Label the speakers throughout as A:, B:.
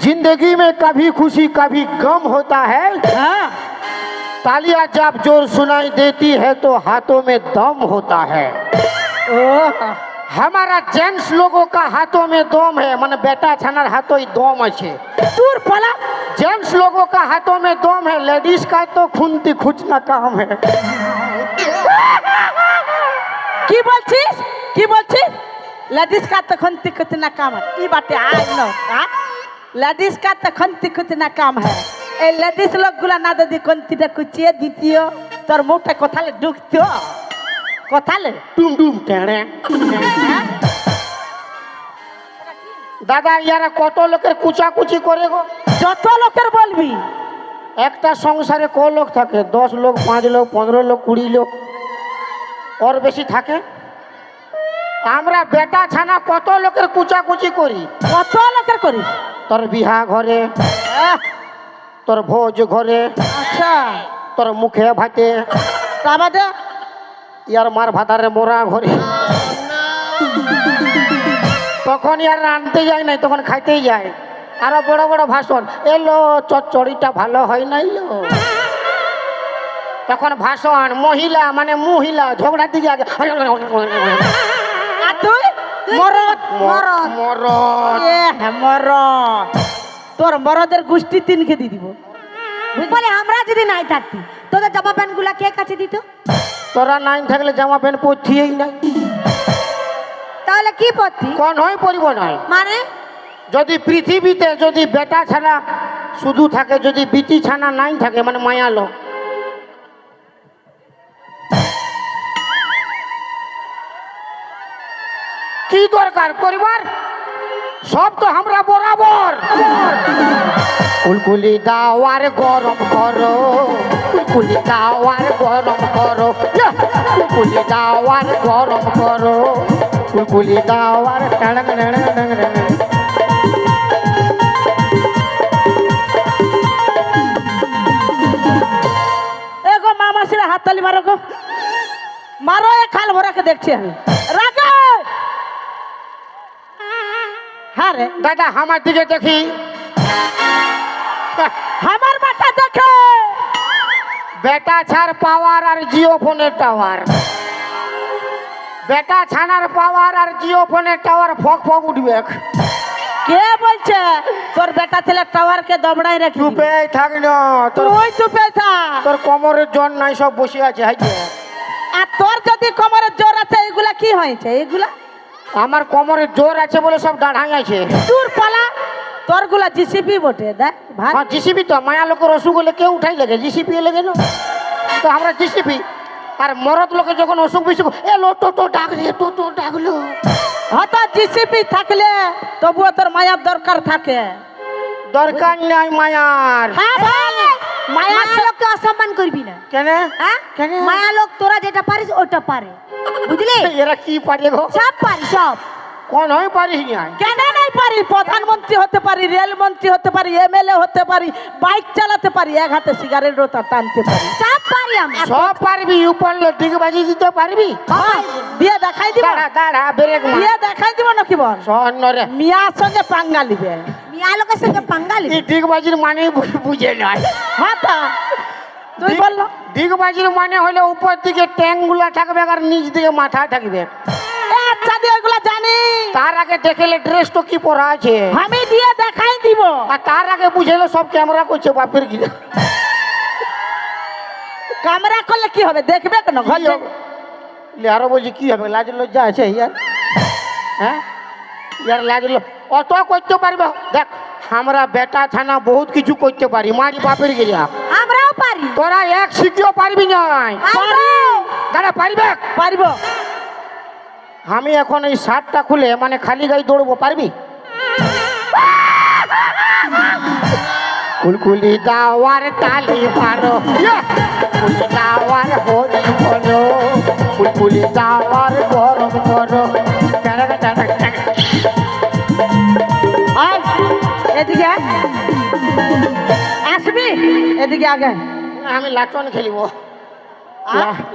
A: जिंदगी में कभी खुशी कभी गम होता है।
B: हाँ
A: तालियां जब जोर सुनाई देती है तो हाथों में दम होता है। हमारा जेंट्स लोगों का हाथों में दम है, मन बेटा छानार हाथों ही दम আছে।
B: दूर पला
A: जेंट्स लोगों का हाथों में दम है, लेडीज का तो खुनती खुचना काम है।
B: কি বলছিস কি বলছিস লেডিস का तखन तिखतना काम है ई बाटे आई नो हां লেডিস का तखन तिखतना काम है ए लेडिस लोग गुला ना ददी कोनतीटा कुचिए दितियो তোর মুখটা কোথালে ঢুকতো কোথালে
A: डूम डूम टेड़े दादा यारा কত লোকের কুচাকুচি করে গো।
B: যত লোকের বলবি
A: একটা সংসারে ক লোক থাকে? 10 লোক, 5 লোক, 15 লোক, 20 লোক, और বেশি থাকে। আমরা বেটা ছানা কত লোকের কুচাকুচি করি।
B: কত লোকের করিস
A: তোর বিহা ঘরে, তোর ভোজ ঘরে,
B: আচ্ছা
A: তোর মুখে ভাতে,
B: তাবাদে
A: ইয়ার মার ভাতারে মোরা ঘরে। তখন ইয়ার রাঁধতে যায় নাই, তখন খাইতেই যায়। আরো বড় বড় ভাষণ, এলো চচ্চড়িটা ভালো হয় নাই লো। তখন ভাষণ, মহিলা মানে মহিলা ঝগড়া দিকে আগে
B: আর তুই মরদ
C: মরদ।
A: মরদ।
B: এ মরদ তোর মরদের গোষ্ঠী তিনকে দিয়ে দিব
C: বলে আমরা যদি নাই থাকতি তোদের জামা প্যান্ট গুলা কে কাছে দিত?
A: তোরা নাই থাকলে জামা প্যান্ট পরছিই নাই।
C: তাহলে কি পড়তি?
A: কোন হয় পরিব নাই।
C: মানে
A: যদি পৃথিবীতে যদি বেটা ছানা শুধু থাকে, যদি বিটি ছানা নাই থাকে, মানে মায়া লোক। কি দরকার পরিবার? সব তো আমরা বরাবর। কুলকুলি দাওয়ার গরম করো, কুলকুলি দাওয়ার গরম করো, কুলকুলি দাওয়ার গরম করো, কুলকুলি দাওয়ার টাড়াং টাড়াং টাড়াং টাড়াং।
B: এগো মামাসিরা হাততালি মারো গো মারো এ খাল ভরাকে দেখছি আমি রাগে হ্যাঁ রে
A: দাদা আমার দিকে দেখি।
B: আমার মাথা দেখে
A: বেটা ছাড় পাওয়ার আর জিও ফোনের টাওয়ার, বেটা ছানার পাওয়ার আর জিও ফোনের টাওয়ার ফক ফক উঠবে।
B: কে বলছে তোর বেটা ছেলে টাওয়ারকে দমড়াই রাখি
A: চুপে থাক না, তোর
B: তুই চুপে থাক
A: তোর কোমরের জন নাই, সব বসে আছে। হাইতে
B: আর তোর যদি কোমরের জোর আছে এগুলা কি হয়েছে এগুলা
A: আমার কোমরের জোর আছে বলে সব দাঁড়াই আছে।
B: দূর পালা তোর গুলা জিসিপি বটে দেখ ভাই
A: হ্যাঁ জিসিপি তো মায়া লোকের অসুখ হলে কেউ উঠাই লেগে, জিসিপি লেগে না তো আমরা জিসিপি। আর মরদ লোকে যখন অসুখ বিসুখ এলো টোটো ডাকলে, টোটো ডাকলো।
B: হয়তো জিসিপি থাকলে তবুও তোর মায়ার দরকার থাকে
A: দরকার নাই মায়ার।
B: হ্যাঁ ভাই
C: মায়া লোককে অসম্মান করবি না।
A: কেন
C: হ্যাঁ
A: কেন?
C: মায়া লোক তোরা যেটা পারিস ওটা পারে, বুঝলি?
A: এরা কি পারে গো?
C: সব পারি সব।
A: কোন হয় পারিস নাই?
B: কেন নাই পারি প্রধানমন্ত্রী হতে পারি, রেল মন্ত্রী হতে পারি, এমএলএ হতে পারি, বাইক চালাতে পারি, এক হাতে সিগারেট রোতা টানতে পারি
C: সব পারি আমরা।
A: সব পারবি, উপর ঠিক বাজি দিতে পারবি।
B: হ্যাঁ, দিয়ে দেখাই দিব
A: দাঁড়া দাঁড়া ব্রেক মার।
B: দিয়ে দেখাই দিব নাকি বল
A: শোন রে,
B: মিয়ার সঙ্গে পাঙ্গা লিবে
C: মিয়া লোকের সঙ্গে পাঙ্গালি।
A: এই ডিগবাজির মানে বুঝে নাই।
B: হ্যাঁ তা তুই বললো
A: ডিগবাজির মানে হলে উপর দিকে ট্যাঙ্ক গুলা থাকবে আর নিচ দিকে মাথা থাকবে।
B: আচ্ছা দিয়ে এগুলা জানি
A: তার আগে দেখলে ড্রেস তো কি পরা আছে,
B: আমি দিয়ে দেখাই দিব
A: আর তার আগে বুঝেলে সব ক্যামেরা করছে বাপের গিলা।
B: ক্যামেরা করলে কি হবে দেখবে কেন ঘর থেকে?
A: আরো বলছি কি হবে, লাজ লজ্জা আছে ইয়ার? হ্যাঁ ইয়ার লাজ অত করতে পারবে? দেখ আমরা বেটা ছানা বহুত কিছু করতে পারি, মারি বাপের গিলা।
C: আমরাও পারি।
A: তোরা এক শিখিও পারবি নাই।
C: পারি।
A: দাদা পারবে?
B: পারব
A: আমি এখন এই শার্টটা খুলে মানে খালি গায়ে দৌড়বো, পারবি? কুলকুলি দাওয়ার তালি মারো, কুলকুলি দাওয়ার হরি বলো, কুলকুলি দাওয়ার গরম করো।
B: আয় এদিকে আয়। আসবি এদিকে আগে
A: আমি লাচন খেলিব।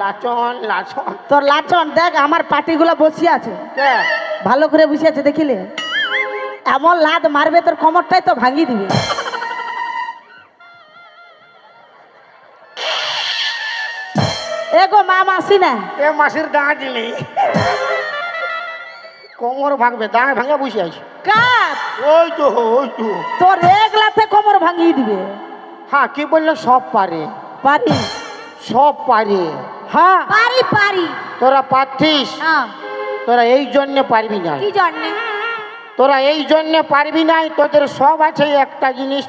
A: লাচন লাচন
B: তোর লাচন দেখ আমার পার্টিগুলো বসে আছে
A: কে?
B: ভালো করে বসে আছে দেখিলে এমন লাদ মারবে তোর কোমরটাই তো ভাঙি দিবে। এগো মা মাসি না
A: এ মাসির দাঁড় দিলি কোমর ভাঙবে, দাঁড় ভাঙে বসে আছে।
B: কার
A: ওই তো ওই তো।
B: তোর এক লাথে কোমর ভাঙিয়ে দিবে।
A: হ্যাঁ কি বললো সব পারে,
B: পারি
A: সব পারে।
B: হ্যাঁ
C: পারি পারি।
A: তোরা পারছিস,
C: হ্যাঁ
A: তোরা এই জন্যে পারবি না,
C: কি জন্যে?
A: তোরা এই জন্যে পারবি নাই, তোদের সব আছে একটা জিনিস।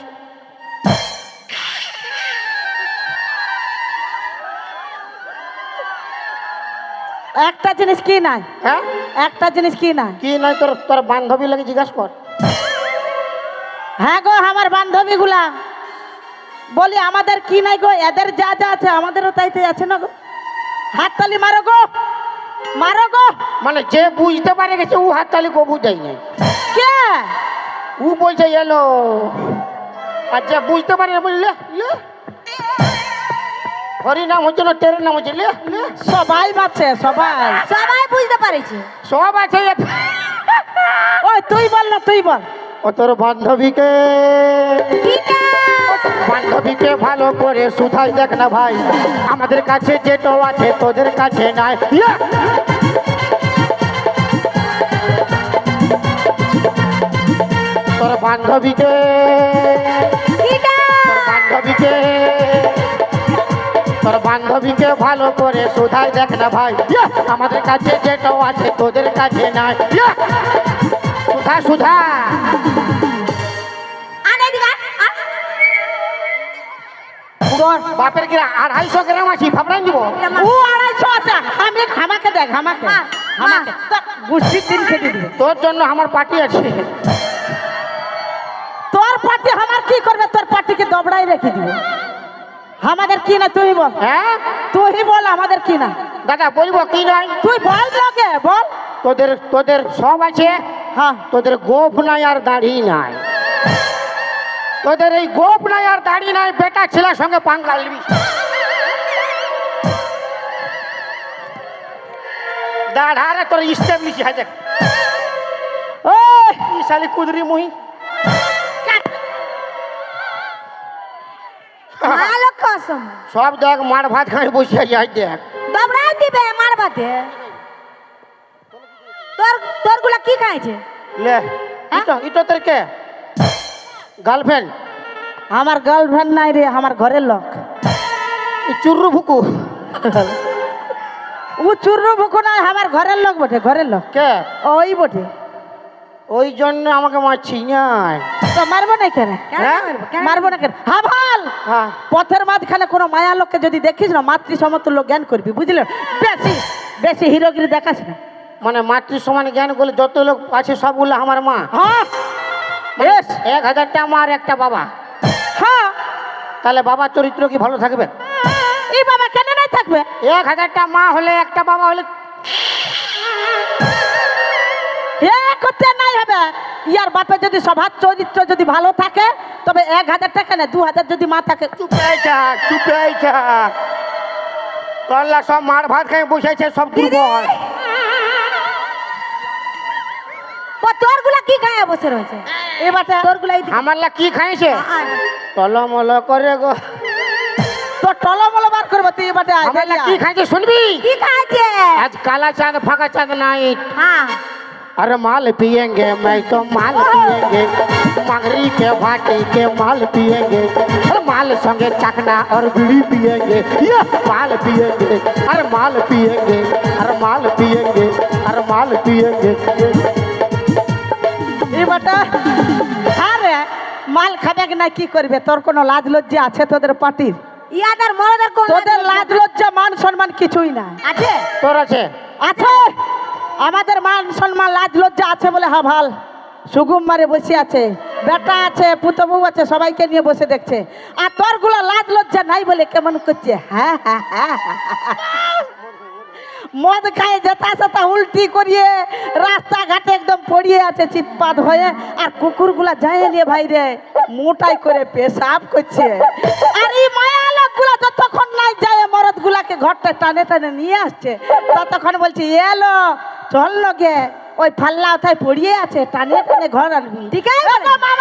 B: একটা জিনিস কি নাই?
A: হ্যাঁ
B: একটা জিনিস কি নাই?
A: কি নাই তোর? তোর বান্ধবী লাগে জিজ্ঞাসা কর।
B: হ্যাঁ গো আমার বান্ধবী গুলা বলি আমাদের কি নাই গো, এদের যা যা আছে আমাদেরও তাইতে আছে না গো। হাততালি মারো গো, মারো গো।
A: মানে যে বুঝতে পারে গেছে ও হাততালি কবু দেয় নাই,
B: কে
A: ও বলছে এলো। আর যে বুঝতে পারে না বললে লে, হরি নাম হচ্ছে না তেরের নাম হচ্ছে লে লে।
B: সবাই বাঁচে সবাই।
C: সবাই বুঝতে পারেছে।
A: সব আছে।
B: ওই তুই বল না, তুই বল।
A: ও তোর বান্ধবীকে, বান্ধবীকে ভালো করে শুধাই দেখ না ভাই, আমাদের কাছে যেটা আছে তোদের কাছে নাই। ইয়া! তোর বান্ধবীকে, তোর বান্ধবীকে, তোর বান্ধবীকে ভালো করে শুধাই দেখ না ভাই, ইয়া! আমাদের কাছে যেটা আছে তোদের কাছে নাই। ইয়া! সুধা সুধা বাপের কি 250 গ্রাম আছি ফাপড়াই দিব।
B: ও 250 আছে, আমি আমাকে দেখ, আমাকে আমাকে গুষ্টির দিন খেতে দিবে।
A: তোর জন্য আমার পার্টি আছে।
B: তোর পার্টি আমার কি করবে? তোর পার্টিকে দবড়াই রেখে দিবে। আমাদের কি না তুই বল।
A: হ্যাঁ
B: তুই বল আমাদের কি না।
A: দাদা বলবো কি নয়,
B: তুই বল লোকে বল।
A: তোদের তোদের সব আছে,
B: হ্যাঁ
A: তোদের গোপ নাই আর দাড়ি নাই। তোদের এই গোপ নাই আর দাড়ি নাই, বেটা ছেলের সঙ্গে পাঙ্গা নিবি। দাঁড়ারে তোর স্টেবলিশ আছে।
B: ওই
A: ই শালি কুদরি মুহি।
C: ভালো কসম।
A: সব দেখ মার ভাত খাই বসে যাই দেখ।
C: দবড়াই দিবে মার ভাতে। তোর তোর গুলা কি খাইছে?
A: লে ইটো ইটো তোর কে গার্লফ্রেন্ড?
B: আমার গার্লফ্রেন্ড নাই রে, আমার ঘরের লোক।
A: চুরু ভুকু
B: ও চুরু ভুকু নাই, আমার ঘরের লোক বটে, ঘরের লোক।
A: কে?
B: ওই বটে।
A: ওই জন্য আমাকে মারছি নাই।
B: তো মারবো না কেন?
C: কেন
A: হ্যাঁ?
C: মারবো? কেন
B: মারবো না কেন? হ্যাঁ ভাল।
A: হ্যাঁ
B: পথের মাঝখানে কোনো মায়া লোককে যদি দেখিস না, মাতৃ সমতুল্য জ্ঞান করবি, বুঝলে? বেশি বেশি হিরোগিরি দেখাস না।
A: মানে মাতৃ সমান জ্ঞান করলে যত লোক আছে সবগুলো আমার মা।
B: হ্যাঁ বেশ।
A: 1000টা মা আর একটা বাবা,
B: হ্যাঁ
A: তাহলে বাবার চরিত্র কি ভালো থাকবে?
B: এই বাবা কেন নাই থাকবে?
A: 1000টা মা হলে একটা বাবা হলে
B: এ করতে নাই হবে। ইয়ার বাপে যদি স্বভাব চরিত্র যদি ভালো থাকে তবে 1000 টাকা না 2000 যদি মা থাকে।
A: চুপে থাক, চুপে থাক। করলা সব মার ভাত খাই বসেছে, সব দুর্বল।
C: তোর গুলা কি খায় বসে রয়েছে?
B: এ বাটা
C: তোর গুলাই
A: আমার লা কি খাইছে? টলমল করে গো।
B: তো টলমল বার করবো তুই। এ বাটা
A: আমার লা কি খাইছে শুনবি?
C: কি খাইছে?
A: आज काला चांद फाका चांद नाइट।
C: হ্যাঁ
A: अरे माल पियेंगे, मैं तो माल पियेंगे, मंगरी के भाटी के माल पियेंगे, अरे माल संगे चखना और बीड़ी पियेंगे, ये माल पियेंगे, अरे माल पियेंगे, अरे माल पियेंगे, अरे माल पियेंगे।
B: এ বাটা আরে মাল খাবে কি না কি করবে? তোর কোনো লাজ লজ্জা আছে তোদের পার্টির?
C: ইয়াদার মরদার কোন
B: তোদের লাজ লজ্জা মান সম্মান কিছুই না
C: আছে?
A: তোর আছে?
B: আছে। আমাদের মান সম্মান লাজ লজ্জা আছে বলে হ্যাঁ ভাল সুগুম মারে বসে আছে, বেটা আছে, পুতবু আছে, সবাইকে নিয়ে বসে দেখছে। আর তোর গুলা লাজ লজ্জা নাই বলে কেমন করছে? হ্যাঁ হ্যাঁ হ্যাঁ মদ খায় যেতা সেতা উল্টি করিয়ে রাস্তাঘাটে একদম পড়িয়ে আছে চিৎপাত হয়ে। আর কুকুরগুলা যায় নিয়ে ভাই রে মোটাই করে পেশাব করছে। আর এই মায়া লোকগুলা যতক্ষণ নাই যায় মরদ গুলাকে ঘরটা টানে টানে নিয়ে আসছে, ততক্ষণ বলছে এলো চল লগে ওই ফাল্লা ওথায় পড়িয়ে আছে টানিয়ে টানে ঘর আনবি
C: ঠিক আছে
B: এ গো, মা